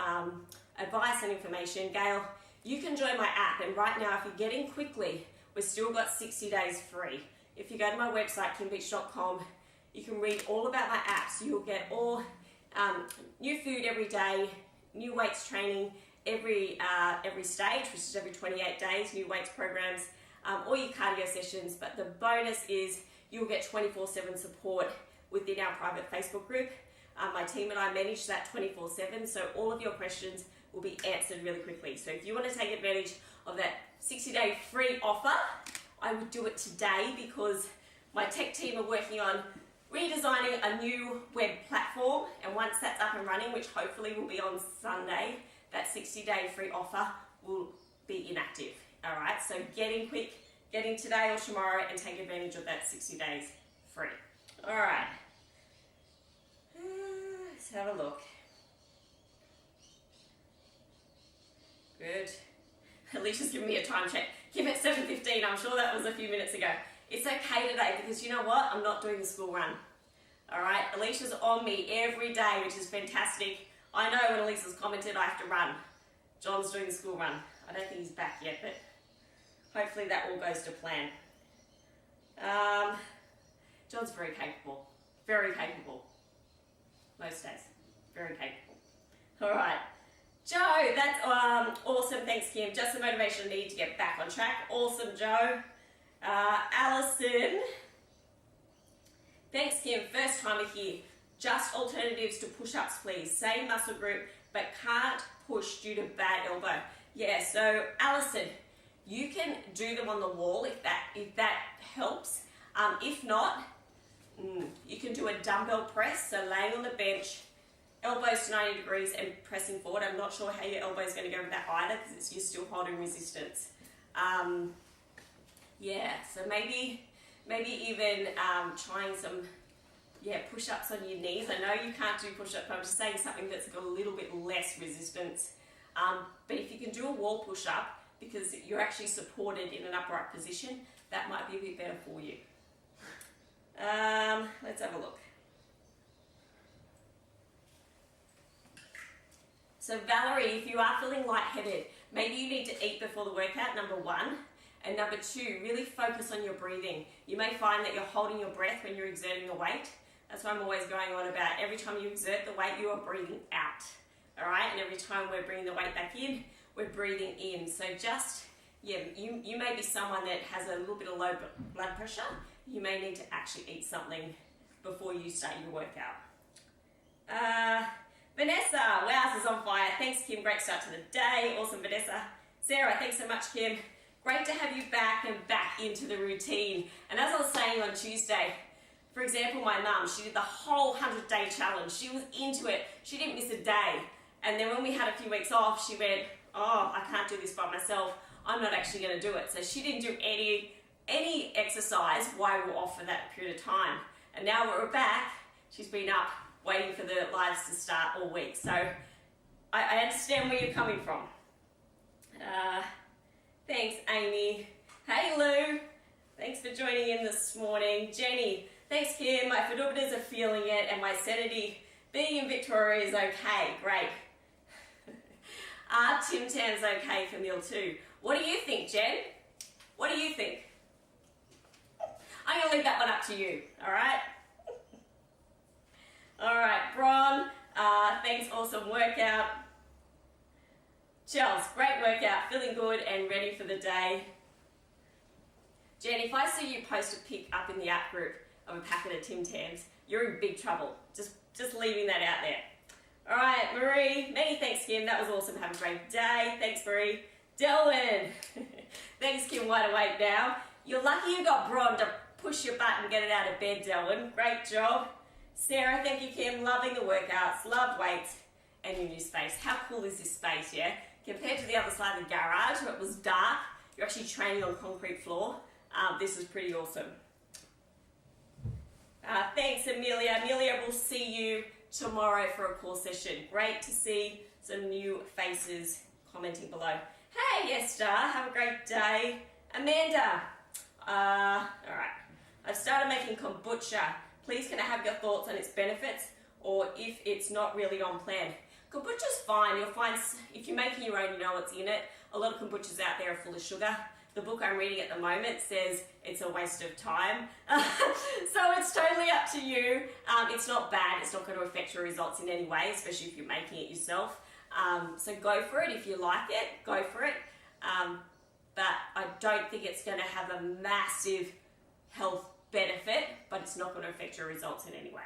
advice and information? Gail, you can join my app, and right now if you get in quickly, we've still got 60 days free. If you go to my website, kimbeach.com, you can read all about my apps. You'll get all new food every day, new weights training every stage, which is every 28 days, new weights programs, all your cardio sessions. But the bonus is you'll get 24/7 support within our private Facebook group. My team and I manage that 24/7, so all of your questions will be answered really quickly. So if you want to take advantage of that 60-day free offer, I would do it today because my tech team are working on redesigning a new web platform, and once that's up and running, which hopefully will be on Sunday, that 60-day free offer will be inactive. All right, so get in quick, get in today or tomorrow and take advantage of that 60 days free. All right, let's have a look. Good. Alicia's giving me a time check. Kim at 7:15, I'm sure that was a few minutes ago. It's okay today because you know what? I'm not doing the school run. All right, Alicia's on me every day, which is fantastic. I know when Alicia's commented I have to run. John's doing the school run. I don't think he's back yet, but hopefully that all goes to plan. John's very capable. Very capable. Most days. Very capable. All right. Joe, that's awesome. Thanks, Kim. Just the motivation I need to get back on track. Awesome, Joe. Allison. Thanks, Kim. First timer here. Just alternatives to push-ups, please. Same muscle group, but can't push due to bad elbow. Yeah, so Allison, you can do them on the wall if that helps. If not, you can do a dumbbell press, so laying on the bench, elbows to 90 degrees and pressing forward. I'm not sure how your elbow is going to go with that either because you're still holding resistance. Yeah, so maybe even trying some push-ups on your knees. I know you can't do push-ups, but I'm just saying something that's got a little bit less resistance. But if you can do a wall push-up because you're actually supported in an upright position, that might be a bit better for you. Let's have a look. So Valerie, if you are feeling lightheaded, maybe you need to eat before the workout, number 1. And number 2, really focus on your breathing. You may find that you're holding your breath when you're exerting the weight. That's why I'm always going on about every time you exert the weight, you are breathing out. All right, and every time we're bringing the weight back in, we're breathing in. So just, you may be someone that has a little bit of low blood pressure. You may need to actually eat something before you start your workout. Vanessa, wow, this is on fire. Thanks, Kim. Great start to the day. Awesome, Vanessa. Sarah, thanks so much, Kim. Great to have you back and back into the routine. And as I was saying on Tuesday, for example, my mum, she did the whole 100-day challenge. She was into it. She didn't miss a day. And then when we had a few weeks off, she went, oh, I can't do this by myself. I'm not actually going to do it. So she didn't do any exercise while we were off for that period of time. And now we're back. She's been up waiting for the lives to start all week. So I understand where you're coming from. Thanks, Amy. Hey, Lou. Thanks for joining in this morning. Jenny, thanks, Kim. My fedometers are feeling it, and my sanity being in Victoria is okay. Great. Are Tim Tams okay for meal 2? What do you think, Jen? What do you think? I'm going to leave that one up to you, all right? All right, Bron, thanks, awesome workout. Chels, great workout, feeling good and ready for the day. Jen, if I see you post a pic up in the app group of a packet of Tim Tams, you're in big trouble. Just leaving that out there. All right, Marie, many thanks, Kim. That was awesome. Have a great day. Thanks, Marie. Delwyn, thanks, Kim. Wide awake now. You're lucky you got Bron to push your butt and get it out of bed, Delwyn. Great job. Sarah, thank you, Kim. Loving the workouts, loved weights, and your new space. How cool is this space, yeah? Compared to the other side of the garage where it was dark, you're actually training on concrete floor. This is pretty awesome. Thanks, Amelia. Amelia, we'll see you tomorrow for a core session. Great to see some new faces commenting below. Hey, Esther, have a great day. Amanda, all right. I've started making kombucha. Please can I have your thoughts on its benefits or if it's not really on plan? Kombucha's fine. You'll find if you're making your own, you know what's in it. A lot of kombuchas out there are full of sugar. The book I'm reading at the moment says it's a waste of time. So it's totally up to you. It's not bad. It's not going to affect your results in any way, especially if you're making it yourself. So go for it. If you like it, go for it. But I don't think it's going to have a massive health benefit, but it's not going to affect your results in any way.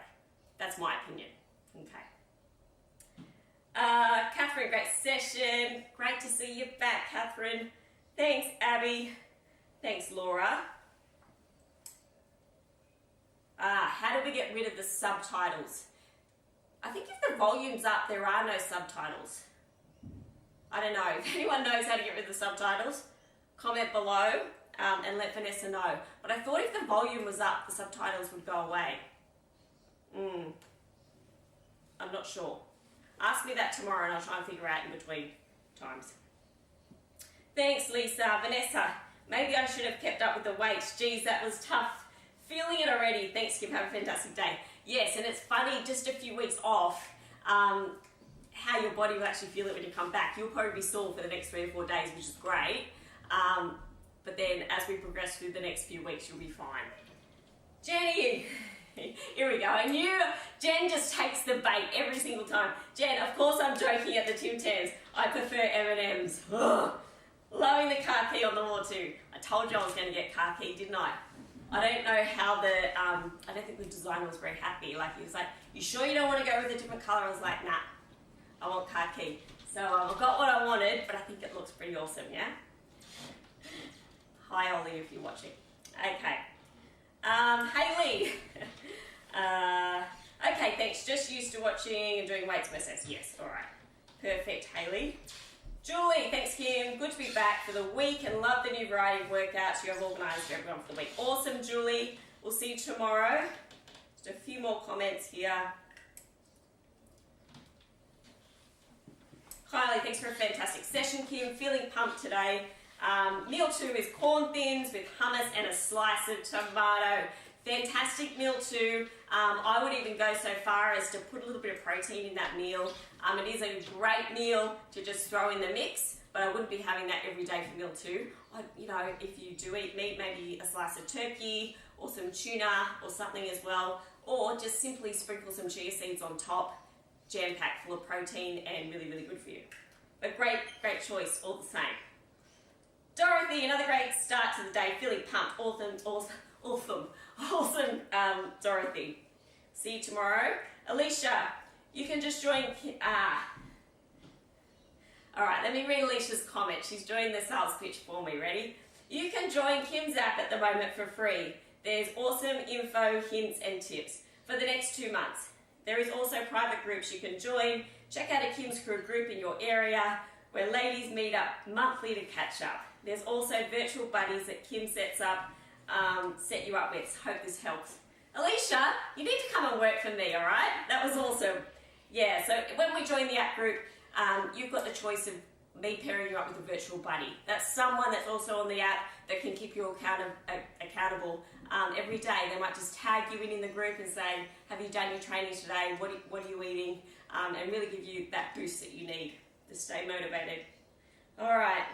That's my opinion. Okay. Catherine, great session. Great to see you back, Catherine. Thanks, Abby. Thanks, Laura. How do we get rid of the subtitles? I think if the volume's up, there are no subtitles. I don't know. If anyone knows how to get rid of the subtitles, comment below and let Vanessa know. But I thought if the volume was up, the subtitles would go away. I'm not sure. Ask me that tomorrow and I'll try and figure out in between times. Thanks, Lisa. Vanessa, maybe I should have kept up with the weight. Geez, that was tough. Feeling it already. Thanks, Kim. Have a fantastic day. Yes, and it's funny, just a few weeks off, how your body will actually feel it when you come back. You'll probably be sore for the next 3 or 4 days, which is great. But then as we progress through the next few weeks, you'll be fine. Jenny, here we go. I knew Jen just takes the bait every single time. Jen, of course I'm joking at the Tim Tams. I prefer M&Ms. Loving the car key on the wall too. I told you I was going to get car key, didn't I? I don't know how I don't think the designer was very happy. Like, he was like, you sure you don't want to go with a different color? I was like, nah, I want car key. So I got what I wanted, but I think it looks pretty awesome, yeah? Hi, Ollie, if you're watching. Okay. Hayley. Okay, thanks. Just used to watching and doing weights myself. Yes, all right. Perfect, Hayley. Julie, thanks, Kim. Good to be back for the week and love the new variety of workouts you have organised for everyone for the week. Awesome, Julie. We'll see you tomorrow. Just a few more comments here. Kylie, thanks for a fantastic session, Kim. Feeling pumped today. Meal 2 is corn thins with hummus and a slice of tomato. Fantastic meal 2. I would even go so far as to put a little bit of protein in that meal. It is a great meal to just throw in the mix, but I wouldn't be having that every day for meal 2. You know, if you do eat meat, maybe a slice of turkey or some tuna or something as well, or just simply sprinkle some chia seeds on top, jam-packed full of protein and really, really good for you. But great choice all the same. Dorothy, another great start to the day, feeling pumped. Awesome, Dorothy. See you tomorrow. Alicia, you can just join. All right, let me read Alicia's comment. She's doing the sales pitch for me. Ready? You can join Kim's app at the moment for free. There's awesome info, hints, and tips for the next 2 months. There is also private groups you can join. Check out a Kim's Crew group in your area where ladies meet up monthly to catch up. There's also virtual buddies that Kim sets up, set you up with. Hope this helps. Alicia, you need to come and work for me, all right? That was awesome. Yeah, so when we join the app group, you've got the choice of me pairing you up with a virtual buddy. That's someone that's also on the app that can keep you accountable every day. They might just tag you in the group and say, have you done your training today? What are you eating? And really give you that boost that you need to stay motivated. All right.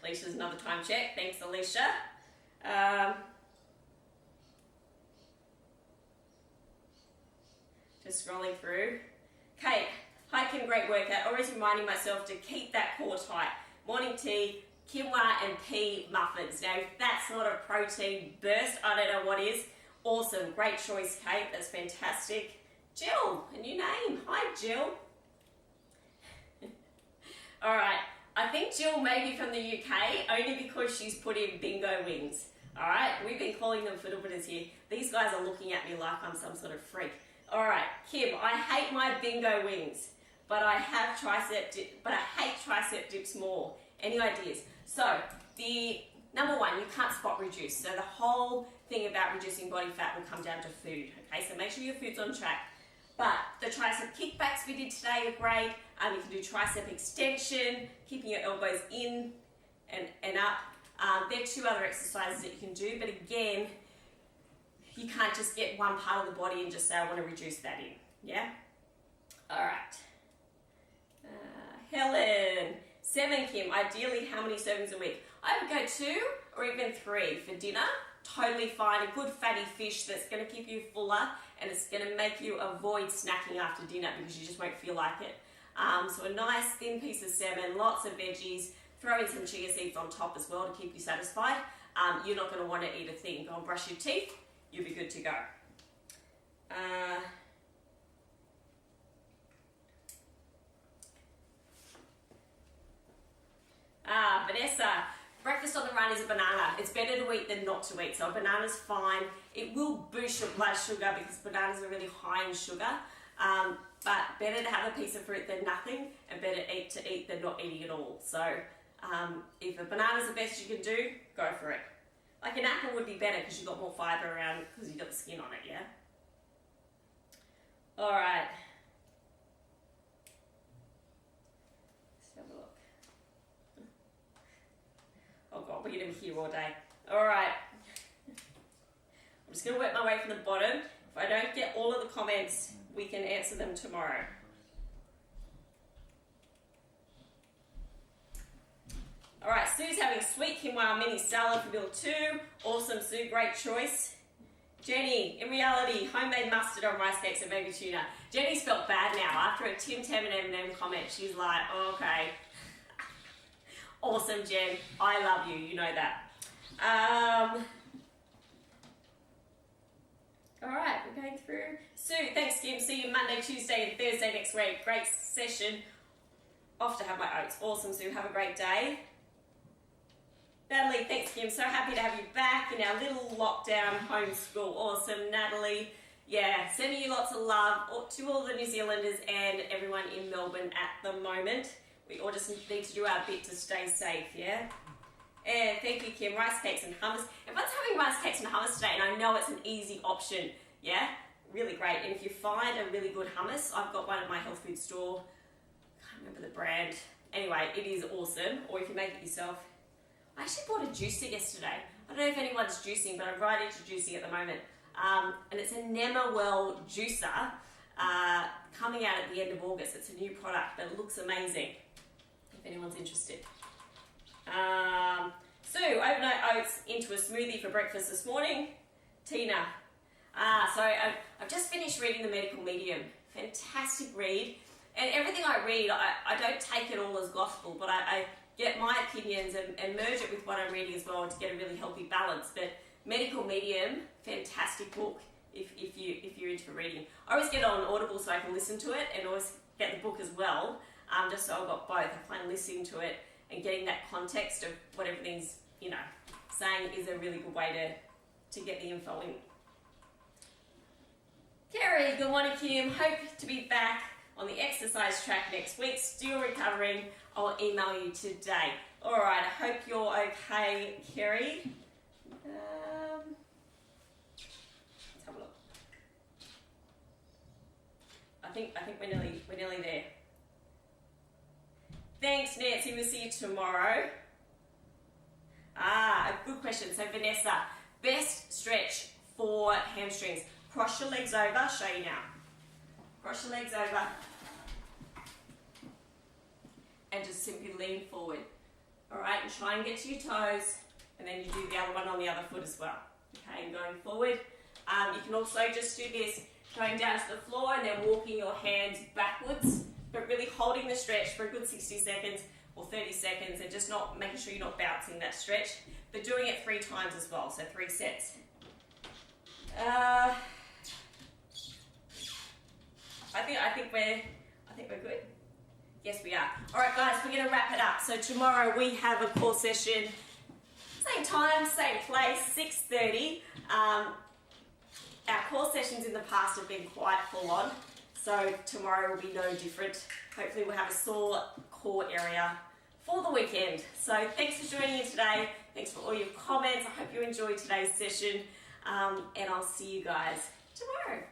Alicia's another time check. Thanks, Alicia. Just scrolling through. Kate, hi Kim, great workout. Always reminding myself to keep that core tight. Morning tea, quinoa and pea muffins. Now, if that's not a protein burst, I don't know what is. Awesome, great choice, Kate. That's fantastic. Jill, a new name. Hi, Jill. All right, I think Jill may be from the UK only because she's put in bingo wings. All right, we've been calling them fiddlebitters here. These guys are looking at me like I'm some sort of freak. All right, Kim, I hate my bingo wings, but I hate tricep dips more. Any ideas? So the number one, you can't spot reduce. So the whole thing about reducing body fat will come down to food. Okay, so make sure your food's on track. But the tricep kickbacks we did today are great. You can do tricep extension, keeping your elbows in and up. There are two other exercises that you can do, but again, you can't just get one part of the body and just say, I want to reduce that in. Yeah? All right. Helen, 7, Kim. Ideally, how many servings a week? I would go 2 or even 3 for dinner. Totally fine. A good fatty fish that's going to keep you fuller and it's going to make you avoid snacking after dinner because you just won't feel like it. So a nice thin piece of salmon, lots of veggies. Throw in some chia seeds on top as well to keep you satisfied. You're not going to want to eat a thing. Go and brush your teeth. You'll be good to go. Vanessa, breakfast on the run is a banana. It's better to eat than not to eat. So a banana's fine. It will boost your blood sugar because bananas are really high in sugar. But better to have a piece of fruit than nothing, and better to eat than not eating at all. So if a banana's the best you can do, go for it. Like an apple would be better because you've got more fibre around because you've got the skin on it, yeah? All right. Let's have a look. Oh God, we're going to be here all day. All right. I'm just going to work my way from the bottom. If I don't get all of the comments, we can answer them tomorrow. All right, Sue's having sweet quinoa mini salad for meal 2. Awesome, Sue, great choice. Jenny, in reality, homemade mustard on rice cakes and baby tuna. Jenny's felt bad now. After a Tim Tam and M&M comment, she's like, oh, okay. Awesome, Jen. I love you. You know that. All right, we're going through. Sue, thanks, Kim. See you Monday, Tuesday, and Thursday next week. Great session. Off to have my oats. Awesome, Sue. Have a great day. Natalie, thanks, Kim. So happy to have you back in our little lockdown homeschool. Awesome, Natalie. Yeah, sending you lots of love to all the New Zealanders and everyone in Melbourne at the moment. We all just need to do our bit to stay safe, yeah? And thank you, Kim. Rice cakes and hummus. Everyone's having rice cakes and hummus today, and I know it's an easy option, yeah? Really great. And if you find a really good hummus, I've got one at my health food store. Can't remember the brand. Anyway, it is awesome. Or you can make it yourself. I actually bought a juicer yesterday. I don't know if anyone's juicing, but I'm right into juicing at the moment. And it's a Nemawell juicer coming out at the end of August. It's a new product, but it looks amazing if anyone's interested. Sue, overnight oats into a smoothie for breakfast this morning. Tina. So I've just finished reading The Medical Medium. Fantastic read. And everything I read, I don't take it all as gospel, but I get my opinions and merge it with what I'm reading as well to get a really healthy balance. But Medical Medium, fantastic book if you're into reading. I always get it on Audible so I can listen to it and always get the book as well, just so I've got both. I find listening to it and getting that context of what everything's, saying is a really good way to get the info in. Kerry, good morning, Kim. Hope to be back on the exercise track next week. Still recovering. I'll email you today. All right, I hope you're okay, Kerry. Let's have a look. I think we're nearly there. Thanks, Nancy. We'll see you tomorrow. A good question. So Vanessa, best stretch for hamstrings. Cross your legs over. I'll show you now. Cross your legs over. And just simply lean forward. All right, and try and get to your toes. And then you do the other one on the other foot as well. Okay, and going forward. You can also just do this, going down to the floor and then walking your hands backwards, but really holding the stretch for a good 60 seconds or 30 seconds and just not making sure you're not bouncing that stretch, but doing it 3 times as well, so 3 sets. I think we're good. Yes, we are. All right, guys, we're going to wrap it up. So tomorrow we have a core session, same time, same place, 6:30. Our core sessions in the past have been quite full on, so tomorrow will be no different. Hopefully we'll have a sore core area for the weekend. So thanks for joining in today. Thanks for all your comments. I hope you enjoyed today's session, and I'll see you guys tomorrow.